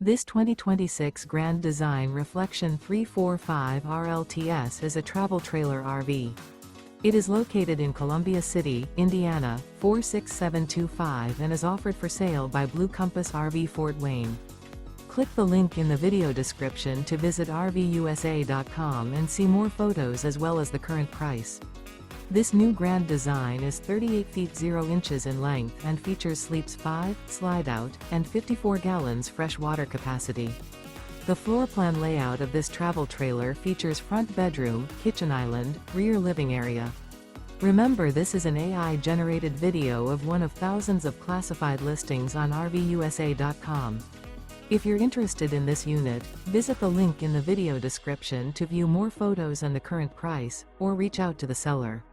This 2026 Grand Design Reflection 345 RLTS is a travel trailer RV. It is located in Columbia City, Indiana, 46725 and is offered for sale by Blue Compass RV Fort Wayne. Click the link in the video description to visit RVUSA.com and see more photos as well as the current price. This new Grand Design is 38 feet 0 inches in length and features sleeps 5, slide-out, and 54 gallons fresh water capacity. The floor plan layout of this travel trailer features front bedroom, kitchen island, rear living area. Remember, this is an AI-generated video of one of thousands of classified listings on RVUSA.com. If you're interested in this unit, visit the link in the video description to view more photos and the current price, or reach out to the seller.